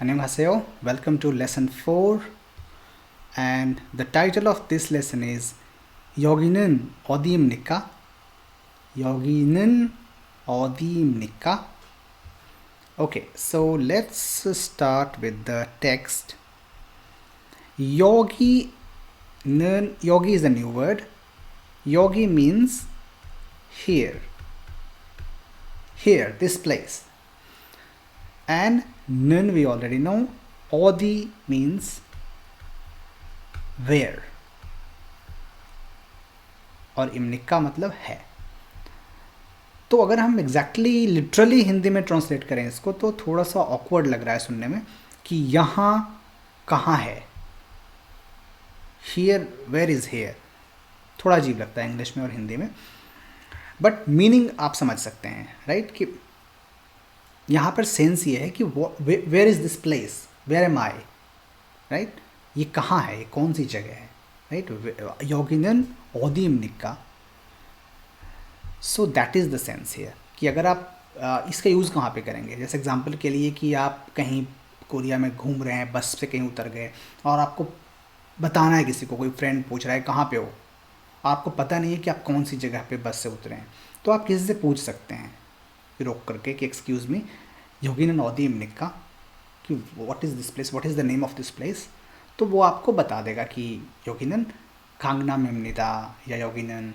Annyeonghaseyo, welcome to lesson 4, and the title of this lesson is 여기는 어디입니까? 여기는 어디입니까? Okay, so let's start with the text. 여기 is a new word. 여기 means here, this place. And 는 we already know. Odi means where, और इम्निका मतलब है. तो अगर हम exactly literally Hindi में translate करें इसको तो थोड़ा सा ऑकवर्ड लग रहा है सुनने में कि यहाँ कहाँ है. हियर, वेयर इज़ हियर, थोड़ा अजीब लगता है इंग्लिश में और हिंदी में, बट मीनिंग आप समझ सकते हैं, राइट? कि यहाँ पर सेंस ये है कि where is this place, where am I, right? ये कहाँ है, ये कौन सी जगह है, राइट? योगिनन ओदीमनिका. So that is the sense here कि अगर आप इसका यूज़ कहाँ पे करेंगे. जैसे एग्जांपल के लिए कि आप कहीं कोरिया में घूम रहे हैं, बस से कहीं उतर गए और आपको बताना है किसी को, कोई फ्रेंड पूछ रहा है कहाँ पे हो, आपको पता नहीं है कि आप कौन सी जगह पे बस से उतरे हैं, तो आप किसी से पूछ सकते हैं रोक करके कि एक्सक्यूज़ मी, योगिनन ओदीमनिका, कि what is this place, what is the name of this place. तो वो आपको बता देगा कि योगिनन कांगनामनिमनिदा या योगिनन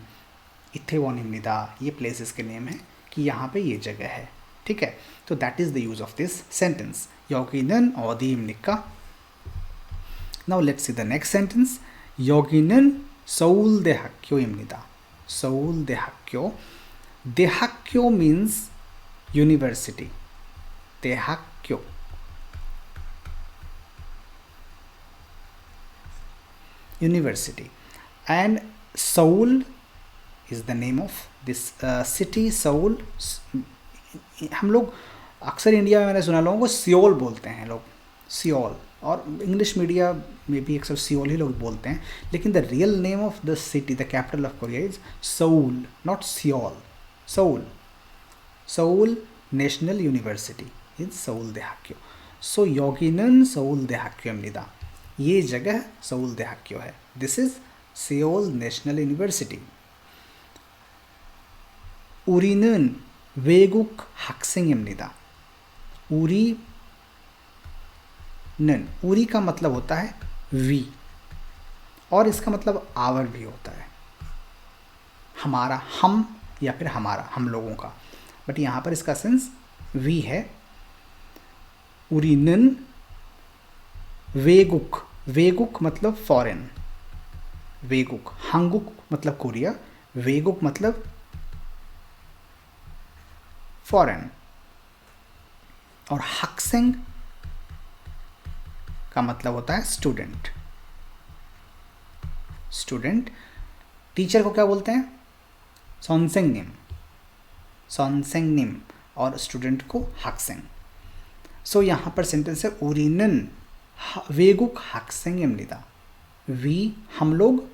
इथेवोनिमनिदा, ये प्लेसेस के नेम है कि यहाँ पे ये जगह है. ठीक है, तो that is the use of this sentence, योगिनन ओदीमनिका. Now let's see the next sentence. योगिनन 서울대학교입니다. 서울대학교. 대학교 means university. 대학교. University. And Seoul is the name of this city. Seoul. हम लोग अक्सर इंडिया में मैंने सुना लोगों को सियोल बोलते हैं लोग, सियोल, और इंग्लिश मीडिया में भी अक्सर सियोल ही लोग बोलते हैं, लेकिन the real name of the city, the capital of Korea is Seoul, not Seoul. Seoul. Seoul National University is 서울대학교. So 여기는 서울대학교입니다. ये जगह 서울대학교 है. This is Seoul National University. 우리는 외국 학생입니다. 우리는, उरी का मतलब होता है वी, और इसका मतलब आवर भी होता है, हमारा, हम या फिर हमारा, हम लोगों का, बट यहाँ पर इसका सेंस वी है. उरीनन वेगुक. वेगुक मतलब फॉरेन. वेगुक. हांगुक मतलब कोरिया. वेगुक मतलब फॉरेन. और हक्सेंग का मतलब होता है स्टूडेंट. स्टूडेंट. टीचर को क्या बोलते हैं? सॉन्सेंगनिम. सॉन्सेंगनिम. और स्टूडेंट को हक्सेंग. सो यहाँ पर सेंटेंस है उरीनन वेगुक हक्सेंगनिदा. वी, हम लोग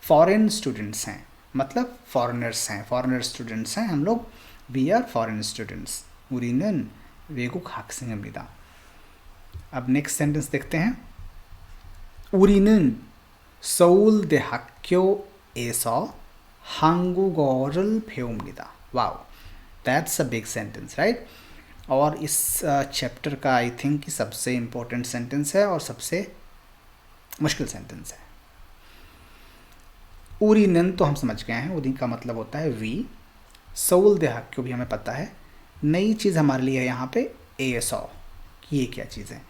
फॉरेन स्टूडेंट्स हैं, मतलब फॉरेनर्स हैं, फॉरेनर स्टूडेंट्स हैं हम लोग. We are foreign students. उरीनन वेगुक हक्सेंगनिदा. अब नेक्स्ट सेंटेंस देखते हैं. 우리는 서울대학교에서 한국어를 배웁니다. Wow, that's a big sentence, right? और इस चैप्टर का आई थिंक कि सबसे इम्पोर्टेंट सेंटेंस है और सबसे मुश्किल सेंटेंस है. 우리는 तो हम समझ गए हैं, उरी का मतलब होता है वी. 서울대학교 भी हमें पता है. नई चीज़ हमारे लिए है यहाँ पे एएसओ, कि ये क्या चीज़ है.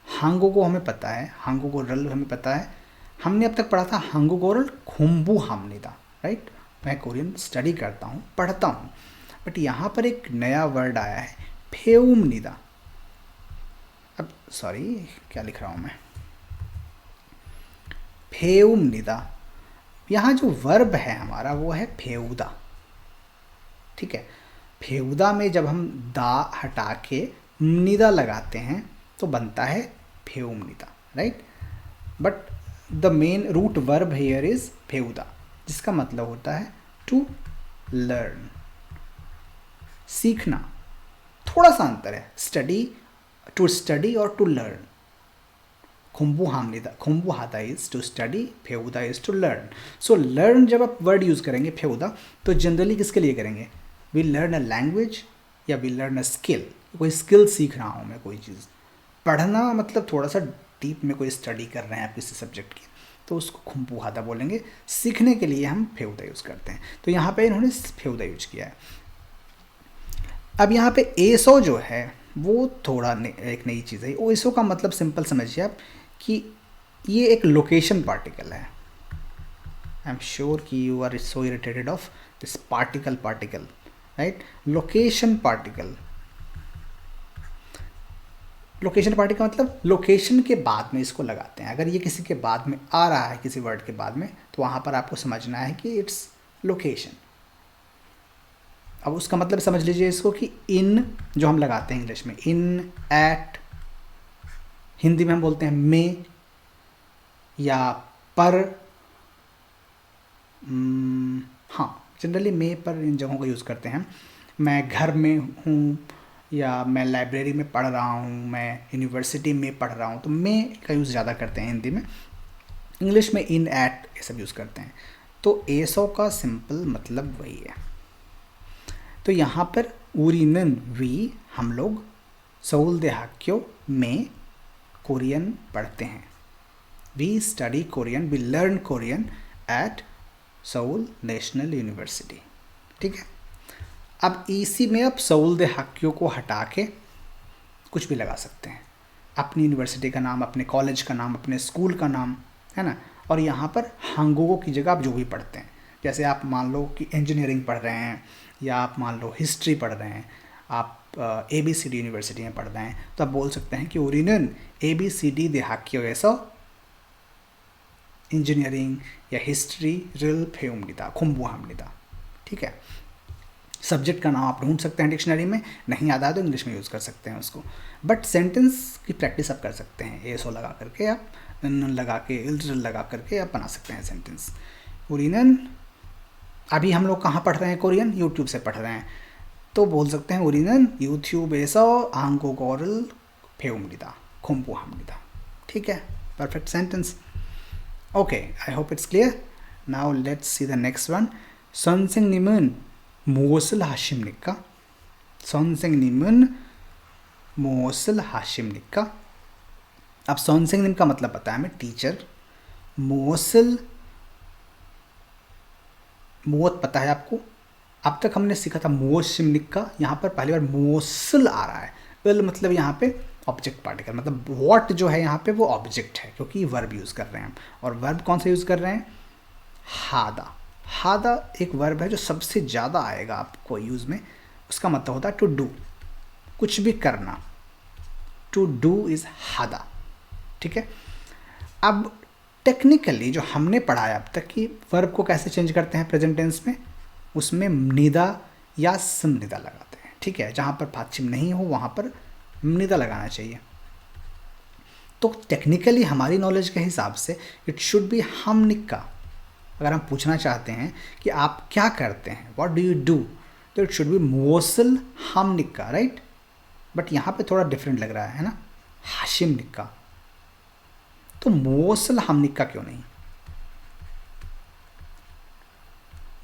हांगुगो हमें पता है, हांगुगोरल हमें पता है. हमने अब तक पढ़ा था हांगुगोरल खुम्बू हामनिदा, राइट? मैं कोरियन स्टडी करता हूँ, पढ़ता हूँ, बट यहाँ पर एक नया वर्ड आया है, फेउमनिदा. अब सॉरी, क्या लिख रहा हूँ मैं, फेउमनिदा. यहाँ जो वर्ब है हमारा वो है फेउदा. ठीक है, फेउदा में जब हम दा हटा के निदा लगाते हैं तो बनता है फेउमनिदा, right? But the main root verb here is फेउदा, जिसका मतलब होता है टू लर्न, सीखना. थोड़ा सा अंतर है. स्टडी टू स्टडी और टू लर्न। खुम्बू हाता इज टू स्टडी, फेउदा is to learn. So learn जब आप वर्ड यूज़ करेंगे फेउदा, तो जनरली किसके लिए करेंगे? वी लर्न अ लैंग्वेज या वी लर्न अ स्किल, कोई स्किल सीख रहा हूँ मैं कोई चीज़। पढ़ना मतलब थोड़ा सा डीप में कोई स्टडी कर रहे हैं आप किसी सब्जेक्ट की, तो उसको खुम्बू-हाता बोलेंगे। सीखने के लिए हम फेउदा यूज़ करते हैं, तो यहाँ पे इन्होंने फेउदा यूज किया है। अब यहाँ पे एसो जो है वो थोड़ा एक नई चीज़ है। एसो का मतलब सिंपल समझिए आप कि ये एक लोकेशन पार्टिकल है। आई एम श्योर कि you are so irritated of this particle right. Location particle मतलब लोकेशन के बाद में इसको लगाते हैं। अगर ये किसी के बाद में आ रहा है, किसी वर्ड के बाद में, तो वहाँ पर आपको समझना है कि इट्स लोकेशन। अब उसका मतलब समझ लीजिए इसको कि इन जो हम लगाते हैं इंग्लिश में, इन, एट, हिंदी में हम बोलते हैं में या पर। हाँ, जनरली में पर इन जगहों का यूज़ करते हैं। मैं घर में हूँ या मैं लाइब्रेरी में पढ़ रहा हूँ, मैं यूनिवर्सिटी में पढ़ रहा हूँ, तो में का यूज़ ज़्यादा करते हैं हिंदी में। इंग्लिश में इन, एट ये सब यूज़ करते हैं। तो एसो का सिंपल मतलब वही है। तो यहाँ पर उरिनन वी हम लोग सऊल दे हाक्यो में कोरियन पढ़ते हैं। We study Korean, we learn Korean at Seoul National University. ठीक है। अब इसी में आप सऊल दे हाक्यो को हटा के कुछ भी लगा सकते हैं, अपनी यूनिवर्सिटी का नाम, अपने कॉलेज का नाम, अपने स्कूल का नाम, है ना। और यहाँ पर हांगुगो की जगह आप जो भी पढ़ते हैं, जैसे आप मान लो कि इंजीनियरिंग पढ़ रहे हैं या आप मान लो हिस्ट्री पढ़ रहे हैं, आप ABCD यूनिवर्सिटी में पढ़ रहे हैं, तो आप बोल सकते हैं कि ओरिनन ABCD दे हाक्यो ऐसा इंजीनियरिंग या हिस्ट्री रिल फेउमनिता खुम्बुहामनिता। ठीक है। सब्जेक्ट का नाम आप ढूंढ सकते हैं डिक्शनरी में, नहीं याद आया तो इंग्लिश में यूज़ कर सकते हैं उसको। बट सेंटेंस की प्रैक्टिस आप कर सकते हैं, एसो लगा करके आप लगा के इल्टर लगा करके आप बना सकते हैं सेंटेंस। ओरिनन, अभी हम लोग कहाँ पढ़ रहे हैं कोरियन? यूट्यूब से पढ़ रहे हैं, तो बोल सकते हैं ओरिनन यूट्यूब एसो आंगो गौरल फेउमनिता खुम्बुहामनिता। ठीक है, perfect sentence. Okay, I hope it's clear. Now let's see the next one. 선생님은 무엇을 하십니까? 선생님은 무엇을 하십니까? अब 선생님 का मतलब पता है हमें, टीचर। 무엇을, मुवत पता है आपको। अब तक हमने सीखा था 무엇입니까, यहाँ पर पहली बार 무엇을 आ रहा है। वेल मतलब यहाँ पे ऑब्जेक्ट पार्टिकल, मतलब व्हाट जो है यहाँ पे वो ऑब्जेक्ट है, क्योंकि वर्ब यूज़ कर रहे हैं हम। और वर्ब कौन सा यूज़ कर रहे हैं? हादा। हादा एक वर्ब है जो सबसे ज़्यादा आएगा आपको यूज़ में। उसका मतलब होता है टू डू, कुछ भी करना। टू डू इज़ हादा। ठीक है। अब टेक्निकली जो हमने पढ़ा है अब तक कि वर्ब को कैसे चेंज करते हैं प्रेजेंट टेंस में, उसमें निदा या संनिदा लगाते हैं। ठीक है, जहाँ पर पाछिम नहीं हो वहाँ पर निदा लगाना चाहिए। तो टेक्निकली हमारी नॉलेज के हिसाब से इट शुड बी हमनिका। अगर हम पूछना चाहते हैं कि आप क्या करते हैं, व्हाट डू यू डू, तो इट शुड बी मुवसल हमनिका, राइट। बट यहाँ पे थोड़ा डिफरेंट लग रहा है ना, हाशिमनिका। तो मुवसल हमनिका क्यों नहीं?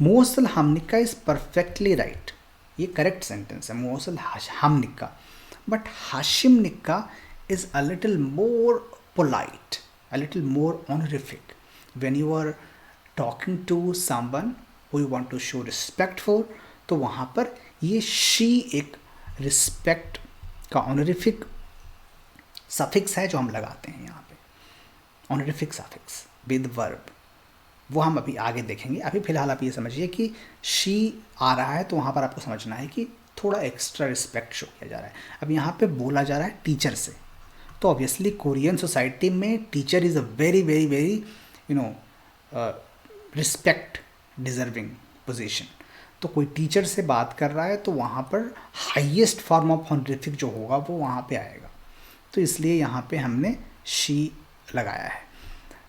मुवसल हमनिका इज परफेक्टली राइट, ये करेक्ट सेंटेंस है, मुवसल हमनिका। बट हाशिमनिका is a little more polite, a little more honorific. When you are talking to someone who you want to show respect for, तो वहाँ पर ये she एक respect का honorific suffix है जो हम लगाते हैं यहाँ पे, honorific suffix with verb। वो हम अभी आगे देखेंगे। अभी फिलहाल आप ये समझिए कि she आ रहा है, तो वहाँ पर आपको समझना है कि थोड़ा एक्स्ट्रा रिस्पेक्ट शो किया जा रहा है। अब यहाँ पे बोला जा रहा है टीचर से, तो ऑब्वियसली कोरियन सोसाइटी में teacher is a very very very respect deserving position. तो कोई टीचर से बात कर रहा है तो वहाँ पर हाईएस्ट फॉर्म ऑफ ऑनरिफिक जो होगा वो वहाँ पे आएगा, तो इसलिए यहाँ पे हमने शी लगाया है।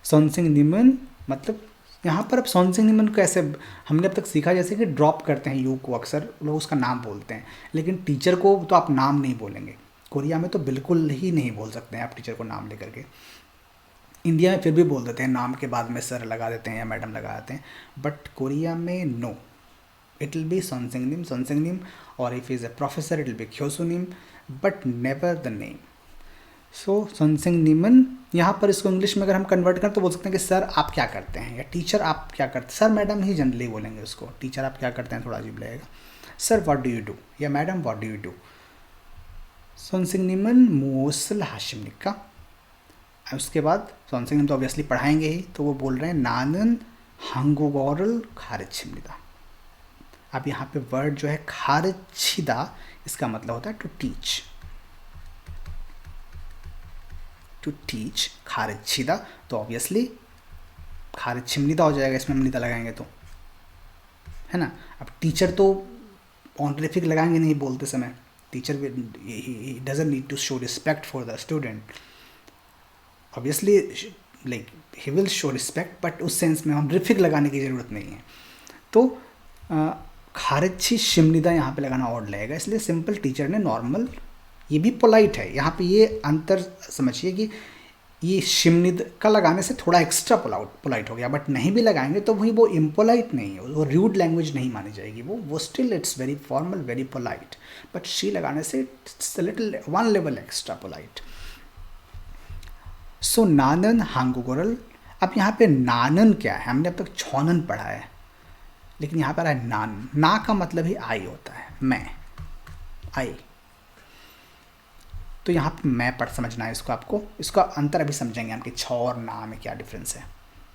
सोनसिंग निमन मतलब यहाँ पर अब सोनसिंग निमन को ऐसे हमने अब तक सीखा जैसे कि ड्रॉप करते हैं यू को, अक्सर लोग उसका नाम बोलते हैं, लेकिन टीचर को तो आप नाम नहीं बोलेंगे, कोरिया में तो बिल्कुल ही नहीं बोल सकते हैं आप टीचर को नाम लेकर के। इंडिया में फिर भी बोल देते हैं, नाम के बाद में सर लगा देते हैं या मैडम लगा देते हैं, बट कोरिया में no, it will be Sonsengnim, or if he is a professor it will be Kyosunim, but never the name. So Sonsengnimen, यहाँ पर इसको इंग्लिश में अगर हम कन्वर्ट करें तो बोल सकते हैं कि सर आप क्या करते हैं, या टीचर आप क्या करते हैं। सर मैडम ही जनरली बोलेंगे उसको, टीचर आप क्या करते हैं थोड़ा अजीब लगेगा। Sir what do you do, या madam what do you do. Sonsengnimen मोसल हाशिमनिका। उसके बाद Sonsengnim तो ऑब्वियसली पढ़ाएंगे ही, तो वो बोल रहे हैं नानन हांगोगोरल खारिचिमनिदा। अब यहाँ पे वर्ड जो है खारिचिदा, इसका मतलब होता है टू टीच, टू टीच खारिचिदा, तो ऑब्वियसली खारिचिमनिदा हो जाएगा, इसमें मनिदा लगाएंगे तो, है ना। अब टीचर तो ऑनरिफिक लगाएंगे नहीं बोलते समय, teacher doesn't need to show respect for the student, obviously like he will show respect, but उस सेंस में हम रिफिक लगाने की ज़रूरत नहीं है। तो खारिची शिमनिदा यहाँ पे लगाना और लगेगा, इसलिए सिंपल टीचर ने नॉर्मल, ये भी पोलाइट है, यहाँ पे ये अंतर समझिए कि ये शिमनिद का लगाने से थोड़ा एक्स्ट्रा पोलाइट हो गया, बट नहीं भी लगाएंगे तो वही वो इम्पोलाइट नहीं है, वो रूड लैंग्वेज नहीं मानी जाएगी, वो still it's very formal, very polite, but शी लगाने से it's little one level extra polite. So नानन हांगुगोरल। अब यहाँ पे नानन क्या है, हमने अब तक छौनन पढ़ा है, लेकिन यहाँ पर है नान, ना का मतलब ही आई होता है, मैं, आई, तो यहाँ पर मैं पढ़ समझना है इसको, आपको इसका अंतर अभी समझेंगे हम कि छ और ना में क्या डिफरेंस है,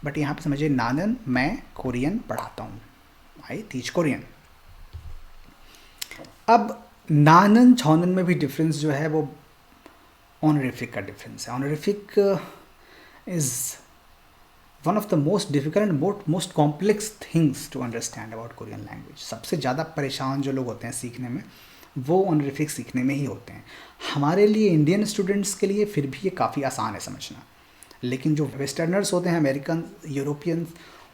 बट यहाँ पे समझिए नानन, मैं कोरियन पढ़ाता हूँ, आई टीच कोरियन। अब नानन छौनन में भी डिफरेंस जो है वो ऑनरिफिक का डिफरेंस है। Honorific is one of the most difficult and most complex things to understand about Korean language. सबसे ज़्यादा परेशान जो लोग होते हैं सीखने में, वो ऑनरिफिक सीखने में ही होते हैं। हमारे लिए इंडियन स्टूडेंट्स के लिए फिर भी ये काफ़ी आसान है समझना, लेकिन जो वेस्टर्नर्स होते हैं, अमेरिकन, यूरोपियंस,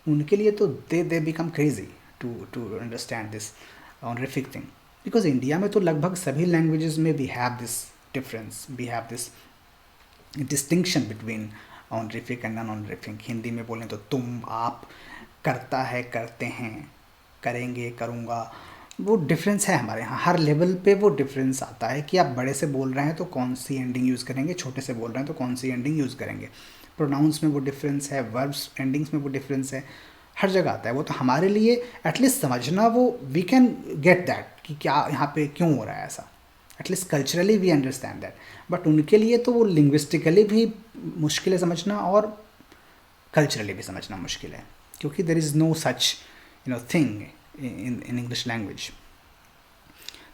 उनके लिए तो they become crazy to understand this honorific thing, because India में तो लगभग सभी लैंग्वेजेस में we have this difference, we have this distinction between honorific and non honorific. Hindi में बोलें तो तुम, आप, करता है, करते हैं, करेंगे, करूँगा, वो डिफरेंस है हमारे यहाँ। हर लेवल पे वो डिफरेंस आता है कि आप बड़े से बोल रहे हैं तो कौन सी एंडिंग यूज़ करेंगे, छोटे से बोल रहे हैं तो कौन सी एंडिंग यूज़ करेंगे। प्रोनाउंस में वो डिफरेंस है, वर्ब्स एंडिंग्स में वो डिफरेंस है, हर जगह आता है वो। तो हमारे लिए एटलीस्ट समझना, वो वी कैन गेट दैट कि क्या यहाँ पे क्यों हो रहा है ऐसा, at least culturally we understand that. But उनके लिए तो वो लिंग्विस्टिकली भी मुश्किल है समझना और कल्चरली भी समझना मुश्किल है, क्योंकि there is no such thing in English language.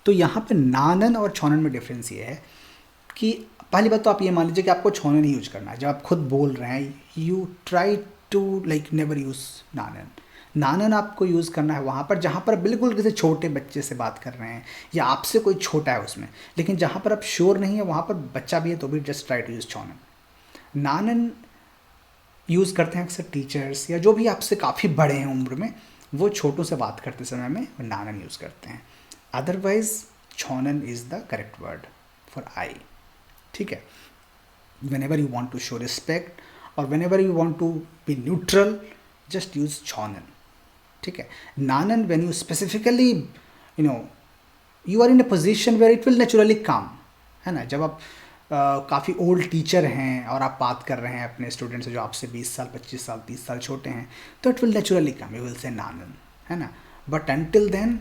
तो यहाँ पे नानन और छौनन में डिफरेंस ये है कि पहली बात तो आप ये मान लीजिए कि आपको छौनन ही यूज करना है। जब आप खुद बोल रहे हैं, you try to like never use नानन। नानन आपको यूज़ करना है वहाँ पर जहाँ पर बिल्कुल किसी छोटे बच्चे से बात कर रहे हैं या आपसे कोई छोटा है उसमें, लेकिन जहाँ पर आप श्योर नहीं है वहाँ पर बच्चा भी है तो भी जस्ट ट्राई टू यूज़ छौनन। नानन यूज़ करते हैं अक्सर टीचर्स या जो भी आपसे काफ़ी बड़े हैं उम्र में, वो छोटों से बात करते समय में नानन यूज़ करते हैं। अदरवाइज छौनन is the correct word for I, ठीक है। whenever you want to show respect or whenever you want to be neutral, just use छौनन, ठीक है। नानन when you specifically you are in a position where it will naturally come, है ना। जब आप काफ़ी old teacher हैं और आप बात कर रहे हैं अपने स्टूडेंट से जो आपसे 20 साल 25 साल 30 साल छोटे हैं, तो it will naturally come, you will say नानन, है ना। But until then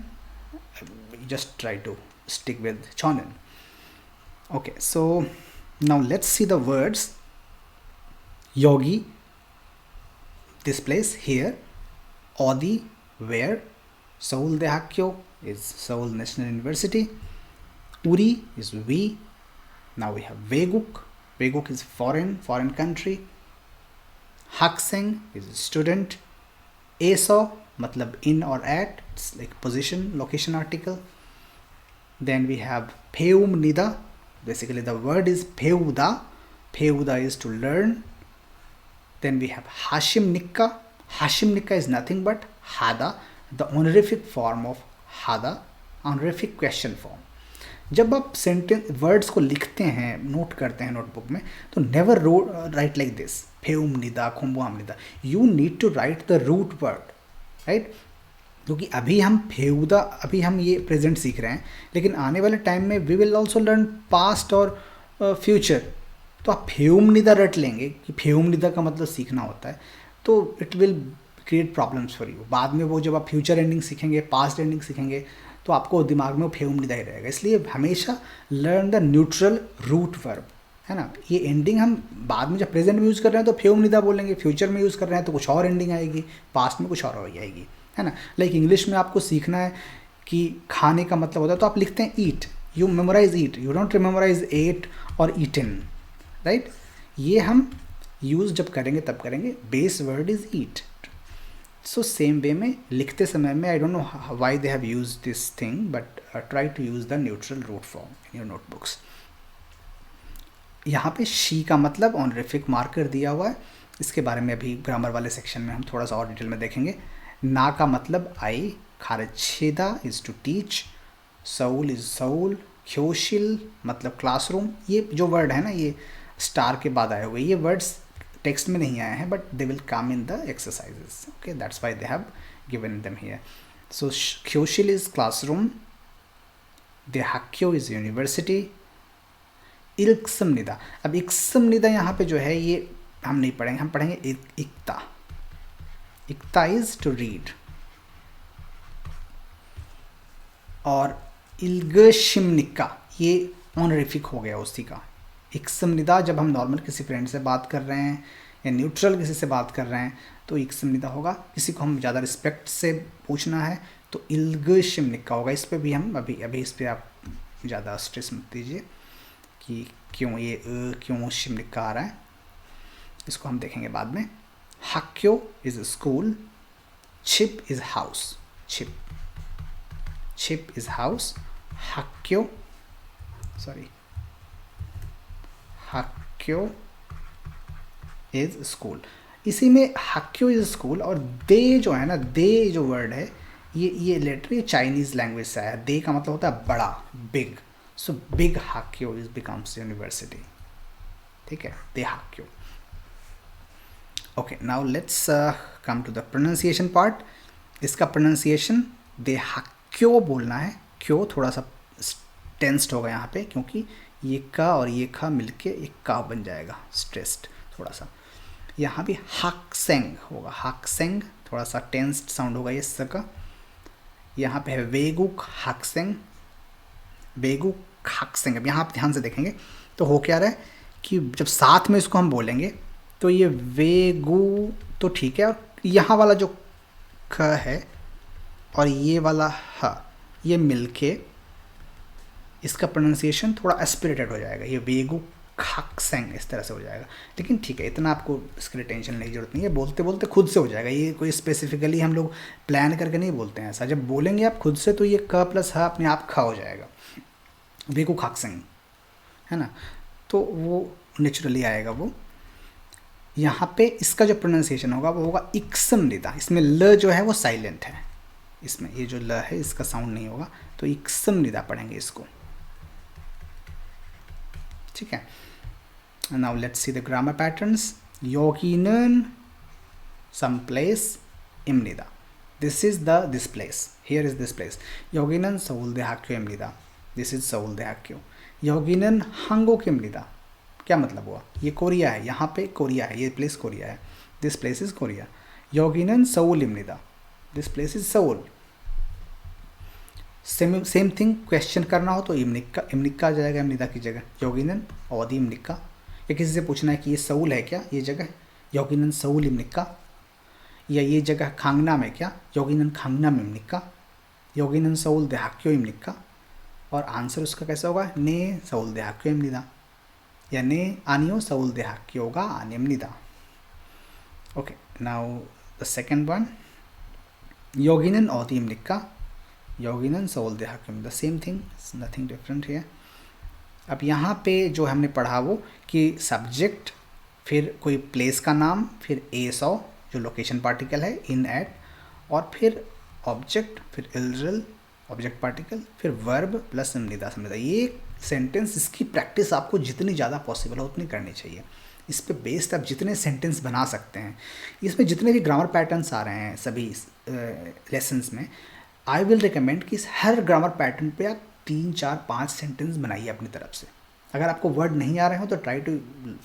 just try to stick with छौनन। Okay, so now let's see the words yogi, this place here, Audi, where, Seoul Dehakyo is Seoul National University, Uri is we, now we have Veguk, Veguk is foreign country, Hakseng is student, Eso matlab in or at, it's like position, location, article. Then we have Peum Nida, basically the word is Peuda, Peuda is to learn. Then we have Hashim Nikka, Hashim Nikka is nothing but Hada, the honorific form of Hada, honorific question form. जब आप sentence words को लिखते हैं, note करते हैं notebook में, तो never write like this फेउमनिदा खुम्बुआमनिदा, you need to write the root word, right. क्योंकि अभी हम फेउदा, अभी हम ये प्रेजेंट सीख रहे हैं, लेकिन आने वाले टाइम में we will also learn past और फ्यूचर। तो आप फेउमनिदा रट लेंगे कि फेउमनिदा का मतलब सीखना होता है, तो it will create problems for you. बाद में वो जब आप फ्यूचर एंडिंग सीखेंगे, पास्ट एंडिंग सीखेंगे, तो आपको दिमाग में वो फेउमनिदा ही रहेगा। इसलिए हमेशा learn the neutral root verb, है ना। ये एंडिंग हम बाद में जब प्रेजेंट में यूज़ कर रहे हैं तो फेउमनिदा बोलेंगे, फ्यूचर में यूज़ कर रहे हैं तो कुछ और एंडिंग आएगी, पास्ट में कुछ और हो जाएगी, है ना। लाइक इंग्लिश में आपको सीखना है कि खाने का मतलब होता है, तो आप लिखते हैं eat, you memorize eat, you don't memorize ate और ईटन, राइट। ये हम यूज़ जब करेंगे तब करेंगे, base word is eat. So same way में लिखते समय में, I don't know why they have used this thing, but try to use the neutral root form in your notebooks. यहाँ पे शी का मतलब ऑनरिफिक मार्कर दिया हुआ है, इसके बारे में अभी ग्रामर वाले सेक्शन में हम थोड़ा सा और डिटेल में देखेंगे। ना का मतलब आई, खारछेदा इज़ टू टीच, सऊल इज़ सऊल, ख्योशिल मतलब क्लासरूम। ये जो वर्ड है ना, ये स्टार के बाद आए हुए, ये वर्ड्स टेक्स्ट में नहीं आए हैं, but they will come in the exercises, okay, that's why they have given them here. So ख्योशिल इज़ क्लासरूम, देहाक्यो इज़ यूनिवर्सिटी, इल्क्समनिदा। अब इक्समनिदा यहाँ पे जो है ये हम नहीं पढ़ेंगे, हम पढ़ेंगे इक्ता। इक्ता इज टू रीड। और इल्गशिमनिका ये ऑनरिफिक हो गया उसी का। इक्समनिदा जब हम नॉर्मल किसी फ्रेंड से बात कर रहे हैं या न्यूट्रल किसी से बात कर रहे हैं तो इक्समनिदा होगा। किसी को हम ज़्यादा रिस्पेक्ट से पूछना है तो इल्गशिमनिका होगा। इस पर भी हम अभी इस पर आप ज़्यादा स्ट्रेस मत दीजिए कि क्यों ये क्यों शिमनिका आ रहा है, इसको हम देखेंगे बाद में। हाक्यो इज़ स्कूल, छिप इज़ हाउस, छिप इज़ हाउस, हाक्यो इज़ स्कूल। इसी में हाक्यो इज़ स्कूल और दे जो है ना, दे जो वर्ड है ये लेटर ये चाइनीज़ लैंग्वेज से आया है। दे का मतलब होता है बड़ा, बिग। सो बिग हाक्यो इज बिकम्स यूनिवर्सिटी, ठीक है, दे हाक्यो। Okay, now let's come to the pronunciation part. इसका प्रोनाउंसिएशन दे हाक्यो बोलना है। क्यों थोड़ा सा टेंस्ड होगा यहाँ पे, क्योंकि ये का और ये खा मिलके एक का बन जाएगा, स्ट्रेस्ड थोड़ा सा। यहाँ भी हाक्सेंग होगा, हाक्सेंग थोड़ा सा टेंस्ड साउंड होगा ये स का। यहाँ पे है वेगुक हाक्सेंग, वेगुक हाक्सेंग। अब यहाँ आप ध्यान से देखेंगे तो हो क्या रहा है कि जब साथ में इसको हम बोलेंगे तो ये वेगु तो ठीक है, और यहाँ वाला जो ख है और ये वाला ह, ये मिलके इसका प्रोनाउंसिएशन थोड़ा एस्पिरेटेड हो जाएगा, ये वेगु खाक्सेंग इस तरह से हो जाएगा। लेकिन ठीक है, इतना आपको इसके लिए टेंशन लेने की जरूरत नहीं है, बोलते बोलते खुद से हो जाएगा। ये कोई स्पेसिफिकली हम लोग प्लान करके नहीं बोलते हैं ऐसा। जब बोलेंगे आप खुद से तो ये क प्लस ह अपने आप खा हो जाएगा, वेगु खाक्सेंग, है ना। तो वो नेचुरली आएगा वो। यहाँ पे इसका जो प्रोनाउंसिएशन होगा वो होगा इक्समनिदा। इसमें ल जो है वो साइलेंट है, इसमें ये जो ल है इसका साउंड नहीं होगा, तो इक्समनिदा पढ़ेंगे इसको, ठीक है। Now let's see the grammar patterns. योगिनन सम प्लेस इमनिदा, this is the this place, here is this place. योगिनन सऊल देहाक्यो इमनिदा, दिस इज सऊल देहाक्यो। योगिनन हांगो इमनिदा, क्या मतलब हुआ, ये कोरिया है, यहाँ पे कोरिया है, ये प्लेस कोरिया है, दिस प्लेस इज कोरिया। योगिनन सऊल इमनिदा, this place is Seoul. Same thing, question करना हो तो इमनिका आ जाएगा इमनिदा की जगह, योगिनन अवधि इमनिका। या किसी से पूछना है कि ये सऊल है क्या, ये जगह योगिनन सऊल इमनिका। या ये जगह खांगना में क्या, योगिनन खांगना में इमनिका। योगिनन सऊल देहाक्यो इमनिका। और आंसर उसका कैसा होगा, ने सऊल देहाक्यो इमनिदा, या ने आनियो सऊल देहाक्यो होगा आनिमनिदा। Okay, now the second one, योगिनन अवधि इमनिका, योगिनन सऊल देहाक्यो, the same thing, nothing different here. अब यहाँ पे जो हमने पढ़ा वो कि सब्जेक्ट, फिर कोई प्लेस का नाम, फिर ए सौ जो लोकेशन पार्टिकल है, इन एट, और फिर ऑब्जेक्ट, फिर इलरल, ऑब्जेक्ट पार्टिकल, फिर वर्ब प्लस समृद्धा समृद्धा। ये सेंटेंस, इसकी प्रैक्टिस आपको जितनी ज़्यादा पॉसिबल हो उतनी करनी चाहिए। इस पे बेस्ड आप जितने सेंटेंस बना सकते हैं, इसमें जितने भी ग्रामर पैटर्न्स आ रहे हैं सभी लेसन्स में, आई विल रिकमेंड कि हर ग्रामर पैटर्न पे आप 3 4 5 सेंटेंस बनाइए अपनी तरफ से। अगर आपको वर्ड नहीं आ रहे हो तो try to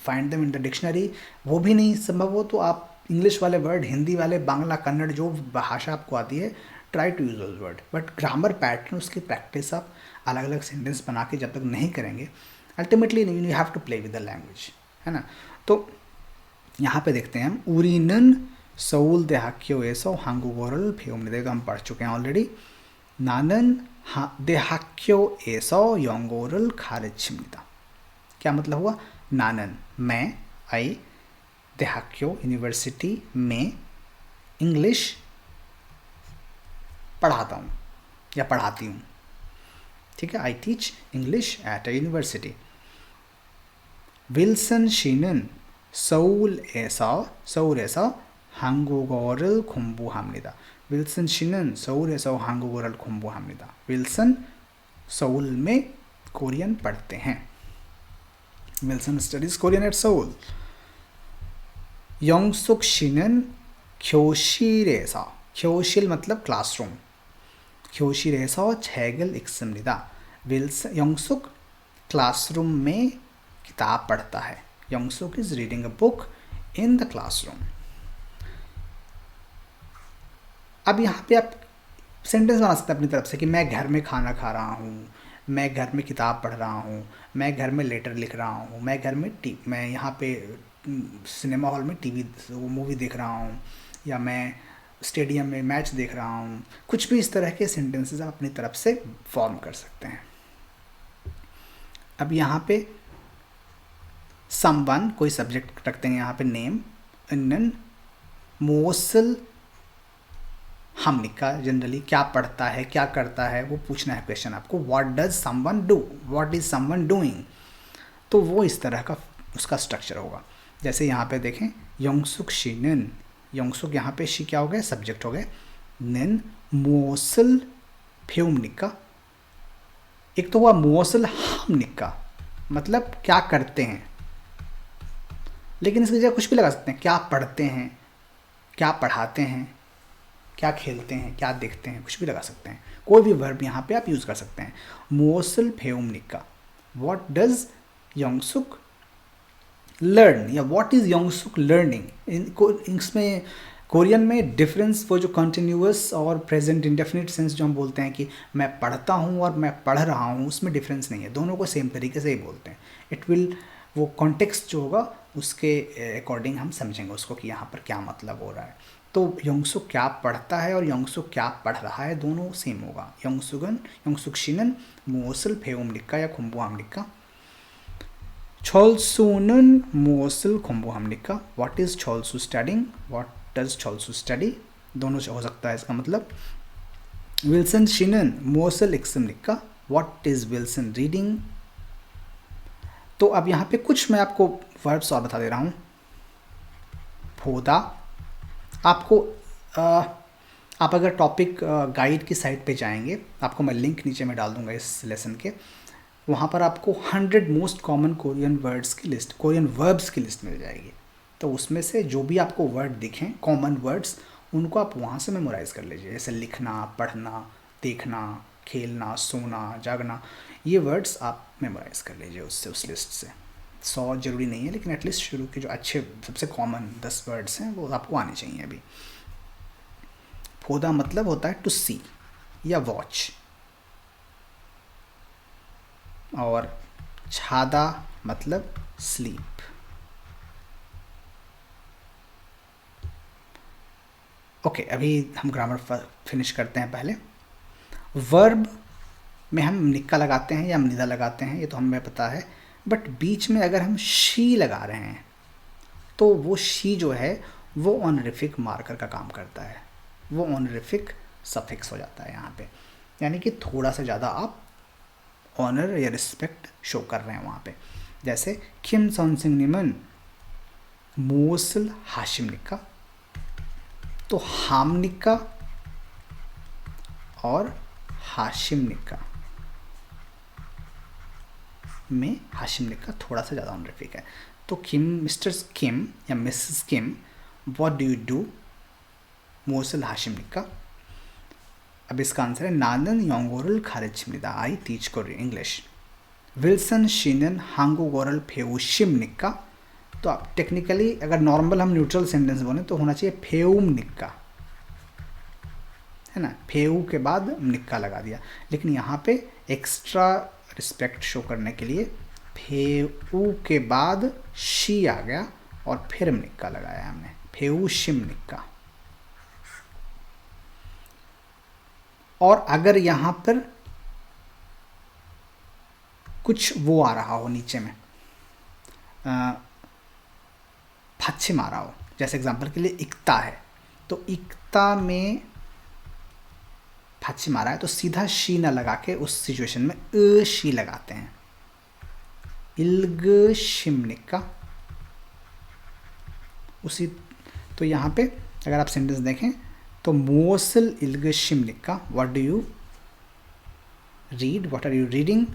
find them in the dictionary. वो भी नहीं संभव हो तो आप इंग्लिश वाले वर्ड, हिंदी वाले, बांग्ला, कन्नड़, जो भाषा आपको आती है, try to use those word. But grammar pattern, उसकी प्रैक्टिस आप अलग अलग सेंटेंस बना के जब तक नहीं करेंगे, ultimately you have to play with the language, है ना। तो यहाँ पे देखते हैं हम, उरीनन सऊल देहाक्यो एसो हांगुगोरल फेमनिदे, तो हम पढ़ चुके हैं ऑलरेडी। नानन देहाक्यो एसो योंगोरल खारिचिमनिदा, क्या मतलब हुआ? नानन मैं, आई, देहाक्यो यूनिवर्सिटी में इंग्लिश पढ़ाता हूँ या पढ़ाती हूँ, ठीक है, I teach English at a university. Wilson शीनन 서울 서울에서 한국어를 공부합니다. 윌슨 씨는 서울에서 한국어를 공부합니다. 윌슨 서울 में कोरियन पढ़ते हैं. Wilson studies Korean eight 서울. 영숙 씨는 교실에서, 교실 मतलब क्लासरूम, 교실에서 책을 읽습니다. 영숙 क्लासरूम में किताब पढ़ता है. Yongsuk is reading a book in the classroom. अब यहाँ पे आप सेंटेंस बना सकते हैं अपनी तरफ से कि मैं घर में खाना खा रहा हूँ, मैं घर में किताब पढ़ रहा हूँ, मैं घर में लेटर लिख रहा हूँ, मैं घर में मैं यहाँ पे सिनेमा हॉल में टीवी मूवी देख रहा हूँ, या मैं स्टेडियम में मैच देख रहा हूँ. कुछ भी इस तरह के सेंटेंसेस आप अपनी तरफ से फॉर्म कर सकते हैं. अब यहाँ पे समवन, कोई सब्जेक्ट रखते हैं यहाँ पे, नेम, इनन, मोसल, हमनिका, जनरली क्या पढ़ता है, क्या करता है, वो पूछना है क्वेश्चन आपको. What does someone do, what is someone doing, तो वो इस तरह का उसका स्ट्रक्चर होगा. जैसे यहाँ पे देखें, योंगसुक शिनन, योंगसुक यहाँ पे शी क्या हो गया, सब्जेक्ट हो गए. निन मोसल फ्यूमनिका, एक तो हुआ मोसल हमनिका मतलब क्या करते हैं, लेकिन इसकी जगह कुछ भी लगा सकते हैं. क्या पढ़ते हैं, क्या पढ़ाते हैं, क्या खेलते हैं, क्या देखते हैं, कुछ भी लगा सकते हैं. कोई भी वर्ब यहाँ पे आप यूज़ कर सकते हैं. मोसल फेमनिका, व्हाट डज योंगसुक लर्न, या व्हाट इज़ योंगसुक लर्निंग. इसमें कोरियन में डिफरेंस, वो जो कंटिन्यूअस और प्रेजेंट इंडेफिनिट सेंस जो हम बोलते हैं कि मैं पढ़ता हूँ और मैं पढ़ रहा हूँ, उसमें डिफरेंस नहीं है. दोनों को सेम तरीके से ही बोलते हैं. इट विल, वो कॉन्टेक्स्ट जो होगा उसके अकॉर्डिंग हम समझेंगे उसको कि यहाँ पर क्या मतलब हो रहा है. तो योंगसुक क्या पढ़ता है और योंगसुक क्या पढ़ रहा है, दोनों सेम होगा. योंगसुक शिनन मोसल फेमनिका या खुम्बुहामनिका. 철수는 무엇을 공부합니까? What is 철수 studying? What does 철수 study? दोनों हो सकता है इसका मतलब. Wilson शिनन 무엇을 읽습니까? What is Wilson reading? तो अब यहाँ पे कुछ मैं आपको वर्ब्स और बता दे रहा हूँ. फोदा, आपको आप अगर टॉपिक गाइड की साइट पे जाएंगे, आपको मैं लिंक नीचे में डाल दूँगा इस लेसन के, वहाँ पर आपको 100 मोस्ट कॉमन कोरियन वर्ड्स की लिस्ट, कोरियन वर्ब्स की लिस्ट मिल जाएगी. तो उसमें से जो भी आपको वर्ड दिखें, कॉमन वर्ड्स, उनको आप वहाँ से मेमोराइज़ कर लीजिए. जैसे लिखना, पढ़ना, देखना, खेलना, सोना, जागना, ये वर्ड्स आप मेमोराइज़ कर लीजिए उससे, उस लिस्ट से. 100 जरूरी नहीं है, लेकिन एटलीस्ट शुरू के जो अच्छे सबसे कॉमन 10 वर्ड्स हैं वो आपको आने चाहिए. अभी फोदा मतलब होता है टू सी या वॉच, और छादा मतलब स्लीप. ओके, अभी हम ग्रामर फिनिश करते हैं. पहले वर्ब में हम निक्का लगाते हैं या हम निदा लगाते हैं, ये तो हमें पता है. बट बीच में अगर हम शी लगा रहे हैं तो वो शी जो है वो ऑनरिफिक मार्कर का काम करता है, वो ऑनरिफिक सफिक्स हो जाता है यहाँ पे. यानी कि थोड़ा सा ज़्यादा आप ऑनर या रिस्पेक्ट शो कर रहे हैं वहाँ पे. जैसे किम सॉन्सिंगनिमन मोसल हाशिमनिका, तो हामनिका और हाशिम निक्का में हाशिम निक्का थोड़ा सा ज़्यादा ऑनरिफिक है। तो किम, मिस्टर किम या Mrs Kim, what do you do, मोसल हाशिम निक्का। अब इसका आंसर है नानन योंगोरल खारिचमिदा, I teach Korean English. Wilson शीनन हांगोगोरल फेउशिम निक्का। तो आप टेक्निकली अगर नॉर्मल हम न्यूट्रल सेंटेंस बोलें तो होना चाहिए फेउम निक्का, है ना, फेउ के बाद निक्का लगा दिया, लेकिन यहाँ पे एक्स्ट्रा रिस्पेक्ट शो करने के लिए फेउ के बाद शी आ गया और फिर निक्का लगाया हमने, फेउशिम निक्का। और अगर यहाँ पर कुछ वो आ रहा हो नीचे में, पश्चिम आ रहा हो, जैसे एग्जांपल के लिए इक्ता है, तो इक्ता में पश्चिम आ रहा है तो सीधा शी ना लगा के उस सिचुएशन में शी लगाते हैं, इल्ग शिमनिका। उसी तो यहाँ पे अगर आप सेंटेंस देखें तो मोसल इल्ग शिमनिका, what do you read, what are you reading,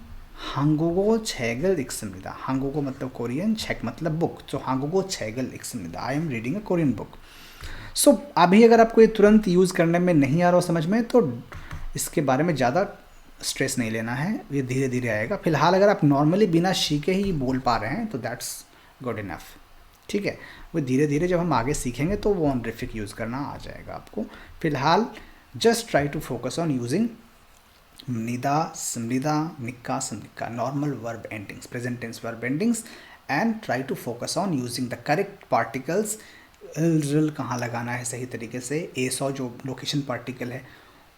हांगोगो छैगल इक्समिदा। हांगोगो मतलब कोरियन, छैक मतलब बुक, तो हांगोगो छैगल इक्समिदा, I am reading a Korean book. So अभी अगर आपको ये तुरंत यूज़ करने में नहीं आ रहा हो समझ में, तो इसके बारे में ज़्यादा स्ट्रेस नहीं लेना है, ये धीरे धीरे आएगा। फिलहाल अगर आप नॉर्मली बिना सीखे ही बोल पा रहे हैं तो दैट्स गुड इनफ, ठीक है। वो धीरे धीरे जब हम आगे सीखेंगे तो वो ऑनरिफिक यूज़ करना आ जाएगा आपको। फिलहाल just try to focus on using निदा, समनिदा, निक्का, समनिक्का, normal verb endings, present tense verb endings, and try to focus on using the correct particles. रिल कहाँ लगाना है सही तरीके से, एसो जो लोकेशन पार्टिकल है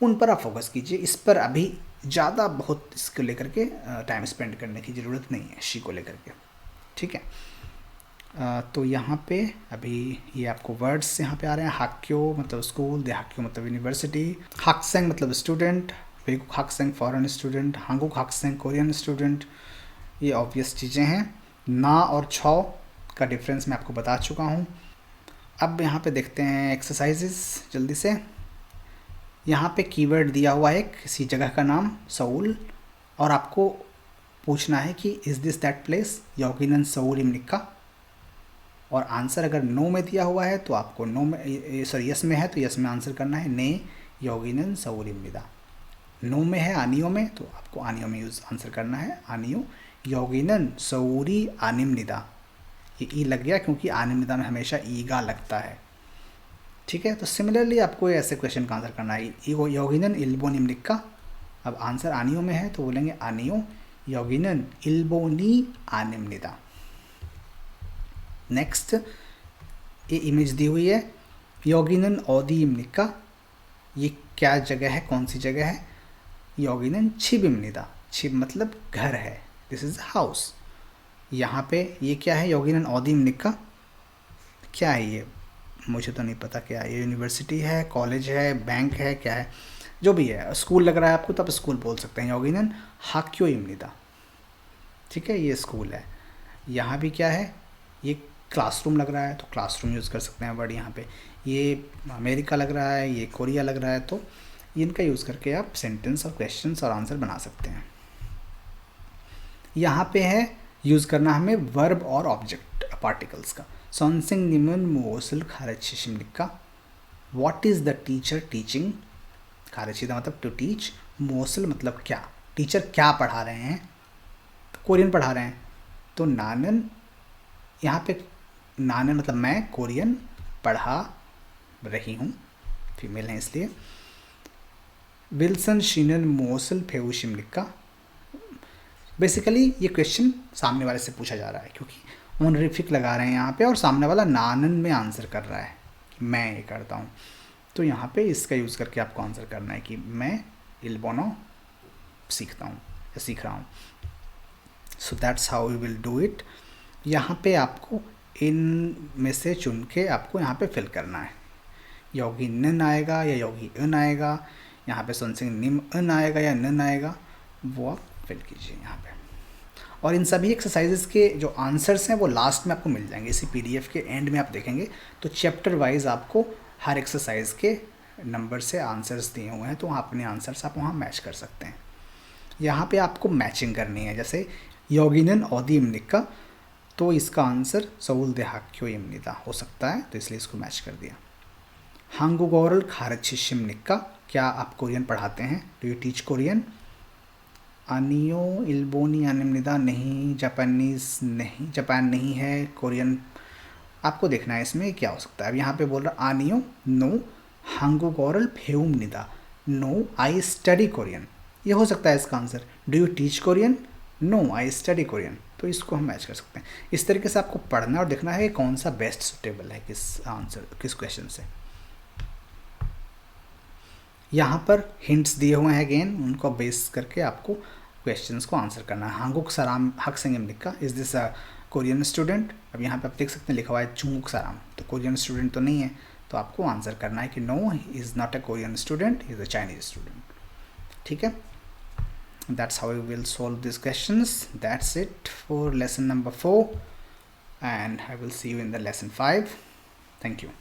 उन पर आप फोकस कीजिए। इस पर अभी ज़्यादा बहुत इसको लेकर के टाइम स्पेंड करने की ज़रूरत नहीं है, शी को लेकर के, ठीक है। तो यहाँ पे अभी ये आपको वर्ड्स यहाँ पे आ रहे हैं। हाक्यो मतलब स्कूल, देहाक्यो मतलब यूनिवर्सिटी, हाक्सेंग मतलब स्टूडेंट, वेगुक हाक्सेंग फॉरेन स्टूडेंट, हांगुक हाक्सेंग कोरियन स्टूडेंट, ये ऑब्वियस चीज़ें हैं। ना और छौ का डिफरेंस मैं आपको बता चुका हूँ। अब यहाँ पे देखते हैं एक्सरसाइजेस जल्दी से। यहाँ पे कीवर्ड दिया हुआ है किसी जगह का नाम सऊल, और आपको पूछना है कि इज़ दिस दैट प्लेस, योगिनन सऊल इमनिका। और आंसर अगर नो में दिया हुआ है तो आपको नो में, सॉरी यस में है तो यस में आंसर करना है, ने योगिनन सऊल इमनिदा। नो में है आनियो में तो आपको आनियो में यूज़ आंसर करना है, आनियो योगिनन सऊरी आनिमनिदा। ये ई लग गया क्योंकि आनिमनिदा में हमेशा ईगा लगता है, ठीक है। तो सिमिलरली आपको ऐसे क्वेश्चन का आंसर करना है, योगिनन इल्बो निम्निका। अब आंसर आनियो में है तो बोलेंगे आनियो योगिनन इल्बोनी आनिमनिदा। नेक्स्ट ये इमेज दी हुई है, योगिनन ओदी इमनिका, ये क्या जगह है, कौन सी जगह है, योगिनन छिब इमनिदा, छिब मतलब घर है, दिस इज हाउस। यहाँ पे ये क्या है, योगिनन ओदी इमनिका, क्या है ये, मुझे तो नहीं पता क्या है, ये यूनिवर्सिटी है, कॉलेज है, बैंक है, क्या है, जो भी है, स्कूल लग रहा है आपको तो आप स्कूल बोल सकते हैं, योगिनन हाक्यो इमनिदा, ठीक है, ये स्कूल है। यहाँ भी क्या है, ये क्लासरूम लग रहा है तो क्लासरूम यूज़ कर सकते हैं वर्ड यहाँ पे। ये अमेरिका लग रहा है, ये कोरिया लग रहा है, तो इनका यूज़ करके आप सेंटेंस और क्वेश्चंस और आंसर बना सकते हैं। यहाँ पे है यूज़ करना हमें वर्ब और ऑब्जेक्ट पार्टिकल्स का। सॉन्सिंग निमन मोसल खारचिशिमनिका, what is the teacher teaching, खारचिदा मतलब टू टीच, मोसल मतलब क्या, टीचर क्या पढ़ा रहे हैं, तो कोरियन पढ़ा रहे हैं, तो नानन, यहाँ पे नानन मतलब मैं कोरियन पढ़ा रही हूँ, फीमेल है इसलिए। विल्सन शीनन मोसल फेउशिमनिका, बेसिकली ये क्वेश्चन सामने वाले से पूछा जा रहा है क्योंकि ऑनरिफिक लगा रहे हैं यहाँ पे और सामने वाला नानन में आंसर कर रहा है कि मैं ये करता हूँ, तो यहाँ पे इसका यूज़ करके आपको आंसर करना है कि मैं इल्बोनो सीखता हूँ या सीख रहा हूँ। So that's how you will do it. यहाँ पे आपको इन में से चुन के आपको यहाँ पे फिल करना है, योगी नन आएगा या योगी अन आएगा, यहाँ पे सॉन्सिंग निम अन आएगा या नन आएगा, वो आप फिल कीजिए यहाँ पे। और इन सभी एक्सरसाइजेस के जो आंसर्स हैं वो लास्ट में आपको मिल जाएंगे, इसी पीडीएफ के एंड में आप देखेंगे तो चैप्टर वाइज आपको हर एक्सरसाइज के नंबर से आंसर्स दिए हुए हैं, तो वहाँ अपने आंसर्स आप वहाँ मैच कर सकते हैं। यहाँ पे आपको मैचिंग करनी है, जैसे योगिनन औदी इमनिका, तो इसका आंसर सऊल देहाक्यो इमनिदा हो सकता है, तो इसलिए इसको मैच कर दिया। हांगुगोरल खारचिशिम निक्का, क्या आप कोरियन पढ़ाते हैं? Do you teach Korean? अनियो इल्बोनी अनिमनिदा, नहीं। जापानीज़ नहीं, जापान नहीं है। कोरियन आपको देखना है इसमें क्या हो सकता है। अब यहाँ पे बोल रहा आनियो, नो। हांगुगोरल फेउम निदा, नो आई स्टडी कोरियन, ये हो सकता है इसका आंसर। Do you teach Korean? No I study Korean, तो इसको हम मैच कर सकते हैं। इस तरीके से आपको पढ़ना और देखना है कौन सा बेस्ट सुटेबल है किस आंसर, किस क्वेश्चन से। यहाँ पर हिंट्स दिए हुए हैं अगेन, उनको बेस करके आपको क्वेश्चंस को आंसर करना है। हांगुक सराम हक सिंगम निक्का, is this a Korean student? अब यहाँ पे आप देख सकते हैं लिखा हुआ है चुंगुक सराम, तो कोरियन स्टूडेंट तो नहीं है, तो आपको आंसर करना है कि no he is not a Korean student, he is a Chinese student. ठीक है, that's how we will solve these questions. That's it for lesson number 4, and I will see you in the lesson 5. Thank you.